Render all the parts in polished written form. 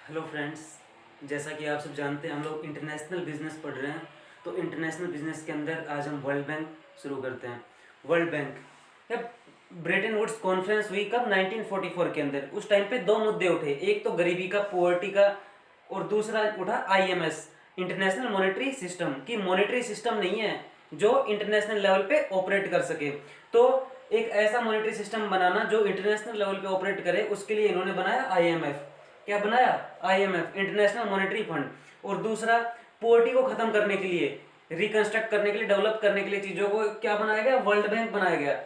Hello friends, जैसा कि आप सब जानते हैं हम लोग इंटरनेशनल बिजनेस पढ़ रहे हैं। तो इंटरनेशनल बिजनेस के अंदर आज हम वर्ल्ड बैंक शुरू करते हैं। वर्ल्ड बैंक या ब्रेटन वुड्स कॉन्फ्रेंस हुई कब? 1944 के अंदर। उस टाइम पे दो मुद्दे उठे, एक तो गरीबी का, पोवर्टी का, और दूसरा उठा आईएमएस, इंटरनेशनल मॉनेटरी सिस्टम की मॉनेटरी सिस्टम नहीं है जो इंटरनेशनल लेवल पे ऑपरेट कर सके। तो एक ऐसा मॉनेटरी सिस्टम बनाना जो इंटरनेशनल लेवल पे ऑपरेट करे, उसके लिए इन्होंने बनाया आईएमएफ। क्या बनाया? IMF, international monetary fund. और दूसरा, पोवर्टी को खत्म करने के लिए, रिकंस्ट्रक्ट करने के लिए, डेवलप करने के लिए चीजों को क्या बनाया गया? वर्ल्ड बैंक बनाया गया।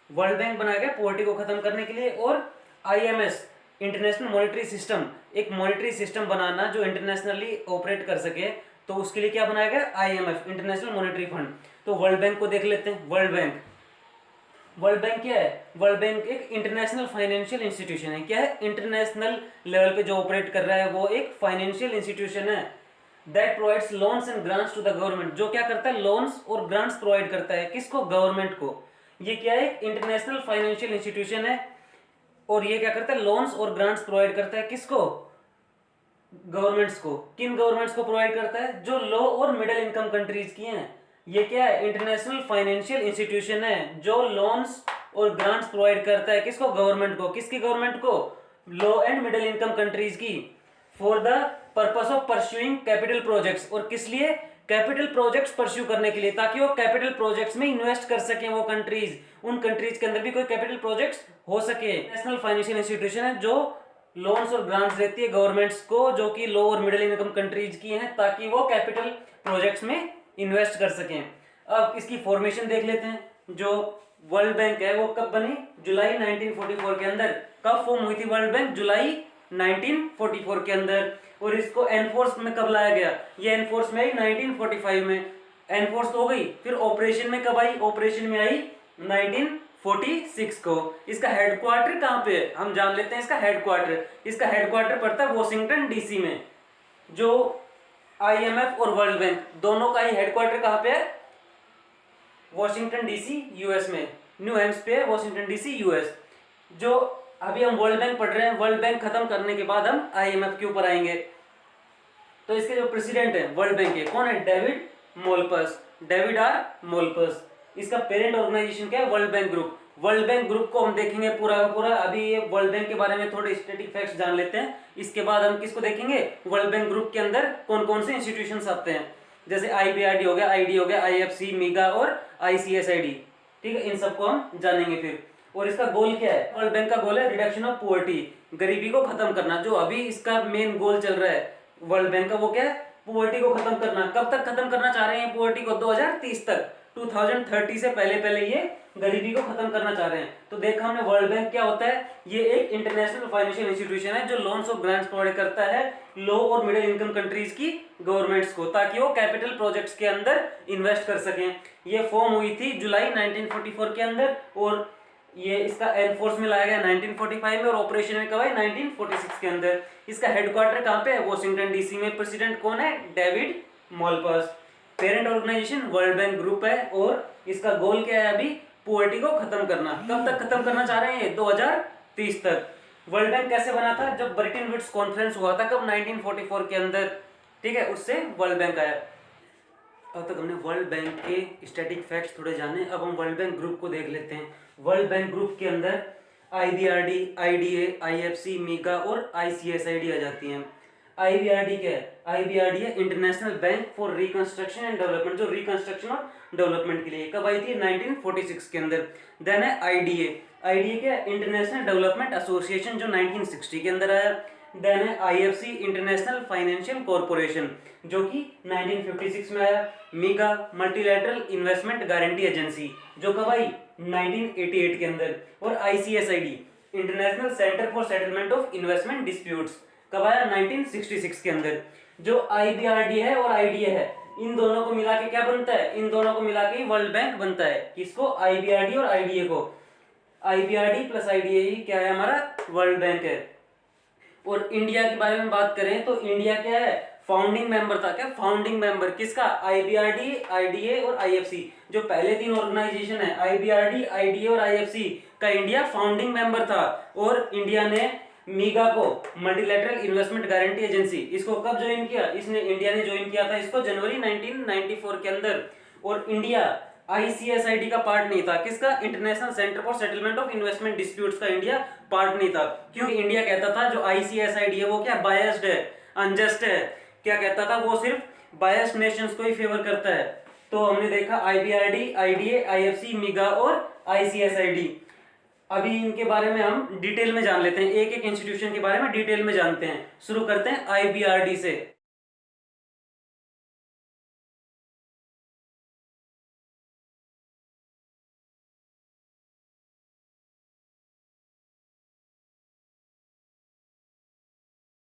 वर्ल्ड बैंक बनाया गया पोवर्टी को खत्म करने के लिए। और आईएमएस, इंटरनेशनल मॉनेटरी सिस्टम, एक मॉनेटरी सिस्टम बनाना जो इंटरनेशनली ऑपरेट कर सके, तो उसके लिए क्या बनाया गया? IMF, international monetary fund. तो वर्ल्ड बैंक को देख लेते हैं। वर्ल्ड बैंक क्या है? वर्ल्ड बैंक एक इंटरनेशनल फाइनेंशियल इंस्टीट्यूशन है। क्या है? इंटरनेशनल लेवल पे जो ऑपरेट कर रहा है वो एक फाइनेंशियल इंस्टीट्यूशन है। That provides loans and grants to the government. जो क्या करता है? लोन्स और ग्रांट्स प्रोवाइड करता है। किसको? गवर्नमेंट को। ये क्या है? इंटरनेशनल फाइनेंशियल इंस्टीट्यूशन है। और ये क्या करता है? लोन्स और ग्रांट्स प्रोवाइड करता है। किसको? गवर्नमेंट्स को। किन गवर्नमेंट्स को प्रोवाइड करता है? जो लो और मिडिल इनकम कंट्रीज की हैं। ये क्या है? इंटरनेशनल फाइनेंशियल इंस्टीट्यूशन है जो लोन्स और ग्रांट्स प्रोवाइड करता है। किसको? गवर्नमेंट को। किसकी गवर्नमेंट को? लो एंड मिडिल इनकम कंट्रीज की। For the purpose of pursuing capital projects. और किस लिए? कैपिटल प्रोजेक्ट्स परस्यू करने के लिए, ताकि वो कैपिटल प्रोजेक्ट्स में इन्वेस्ट कर सके वो कंट्रीज। उन कंट्रीज के अंदर भी कोई कैपिटल प्रोजेक्ट्स हो सके। नेशनल फाइनेंशियल इंस्टीट्यूशन है जो लोन्स और ग्रांट्स देती है गवर्नमेंट्स को, जो कि लो और मिडिल इनकम कंट्रीज की हैं, ताकि वो कैपिटल प्रोजेक्ट्स में इन्वेस्ट कर सकें। अब इसकी फॉर्मेशन देख लेते हैं। जो वर्ल्ड बैंक है वो कब बनी? जुलाई 1944 के अंदर। कब फॉर्म हुई थी वर्ल्ड बैंक? जुलाई 1944 के अंदर। और इसको एनफोर्स में कब लाया गया? ये एनफोर्स में आई 1945 में। एनफोर्स तो हो गई, फिर ऑपरेशन में कब आई? ऑपरेशन में आई 1946 को। इसका हेडक्वार्टर कहाँ पे है? हम जान लेते हैं इसका हेडक्वार्टर। इसका हेडक्वार्टर पड़ता है वॉशिंगटन डीसी में। जो आईएमएफ और वर्ल्ड बैंक दोनों का ही हेडक्वार्टर कहाँ पे है? वॉशिंगटन डीसी, यूएस में। न्यू हैम्स पे है वॉशिंगटन डीसी, यूएस। जो अभी हम वर्ल्ड बैंक पढ़ रहे हैं, वर्ल्ड बैंक खत्म करने के बाद हम आईएमएफ के ऊपर आएंगे। तो इसके जो प्रेसिडेंट है वर्ल्ड बैंक के, कौन है? David Malpass, David R Malpass. इसका पेरेंट ऑर्गेनाइजेशन क्या है? World bank group. World bank group को हम देखेंगे पूरा का पूरा। अभी ये वर्ल्ड बैंक के बारे में थोड़े स्टैटिक फैक्ट्स जान लेते हैं, इसके बाद हम किसको देखेंगे? वर्ल्ड बैंक ग्रुप के अंदर कौन कौन से इंस्टीट्यूशंस आते हैं। जैसे आईबीआरडी हो गया, आईडी हो गया, आईएफसी, मीगा और आईसीएसआईडी। ठीक है, इन सबको हम जानेंगे फिर। और इसका गोल क्या है? वर्ल्ड बैंक का गोल है रिडक्शन ऑफ पोवर्टी, गरीबी को खत्म करना। जो अभी इसका मेन गोल चल रहा है वर्ल्ड बैंक का, वो क्या है? पोवर्टी को खत्म करना। कब तक खत्म करना चाह रहे हैं पोवर्टी को? 2030 तक, 2030 से पहले पहले ये गरीबी को खत्म करना चाह रहे हैं। तो देखा हमने वर्ल्ड बैंक क्या होता है। ये एक इंटरनेशनल फाइनेंशियल इंस्टीट्यूशन है जो लोन्स और ग्रांट्स प्रोवाइड करता है लो और मिडिल इनकम कंट्रीज की गवर्नमेंट्स को, ताकि वो कैपिटल प्रोजेक्ट्स के अंदर इन्वेस्ट कर सकें। ये फॉर्म हुई थी जुलाई 1944 के अंदर, और ये इसका एनफोर्स में लाया गया 1945 में, और ऑपरेशन में कब है? 1946 के अंदर। इसका हेडक्वार्टर कहाँ पे है? वॉशिंगटन डीसी में। प्रेसिडेंट कौन है? David Malpass. Parent organisation world bank group है। और इसका गोल क्या है? अभी पोवर्टी को खत्म करना। कब तक खत्म करना चाह रहे हैं? 2030 तक। वर्ल्ड बैंक कैसे बना था? जब ब्रेटन वुड्स कॉन्फ्रेंस हुआ था, कब? 1944 के अंदर। ठीक है, उससे वर्ल्ड बैंक आया। अब तक हमने वर्ल्ड बैंक के स्टैटिक फैक्ट्स थोड़े जाने, अब हम वर्ल्ड बैंक ग्रुप को देख लेते हैं। वर्ल्ड बैंक ग्रुप के अंदर आईबीआरडी, आईडीए, आईएफसी, मीगा और आईसीएसआईडी आ जाती हैं। आईबीआरडी क्या है? आईबीआरडी है international bank for reconstruction and development, जो रिकंस्ट्रक्शन और डेवलपमेंट के लिए। कब आई थी? 1946 के अंदर। देन है आईडीए। आईडीए क्या है? इंटरनेशनल डेवलपमेंट एसोसिएशन, जो 1960 के अंदर आया। देन है आईएफसी, इंटरनेशनल फाइनेंशियल कॉर्पोरेशन, जो कि 1956 में आया। MIGA, multilateral investment guarantee agency, जो कब आई? 1988 के अंदर। और ICSID, international centre for settlement of investment disputes, कब आया? 1966 के अंदर। जो आईबीआरडी है और आईडीए है, इन दोनों को मिला के क्या बनता है? इन दोनों को मिला के वर्ल्ड बैंक बनता है। किसको? आईबीआरडी और आईडीए को। आईबीआरडी प्लस आईडीए ही क्या है? हमारा वर्ल्ड बैंक है। और इंडिया के बारे में बात करें तो इंडिया क्या है? फाउंडिंग मेंबर था। क्या? फाउंडिंग मेंबर किसका? आईबीआरडी, आईडीए और आईएफसी। जो पहले तीन ऑर्गेनाइजेशन है, आईबीआरडी, आईडीए और आईएफसी का, इंडिया फाउंडिंग मेंबर था। और इंडिया ने मीगा को, मल्टीलैटरल इन्वेस्टमेंट गारंटी एजेंसी, इसको कब ज्वाइन किया? इंडिया ने ज्वाइन किया था इसको जनवरी 1994 के अंदर। और इंडिया आईसीएसआईडी का पार्ट नहीं था। किसका? International centre for settlement of investment disputes का इंडिया पार्ट नहीं था। क्योंकि इंडिया कहता था जो आईसीएसआईडी है वो क्या? बायस्ड है, अनजस्ट है। क्या कहता था? वो सिर्फ बायस्ड नेशंस को ही फेवर करता है। तो हमने देखा आईबीआरडी, आईडीए, आईएफसी, मीगा और आईसीएसआईडी। अभी इनके बारे में हम डिटेल में जान लेते हैं, एक एक इंस्टीट्यूशन के बारे में डिटेल में जानते हैं। शुरू करते हैं आईबीआरडी से।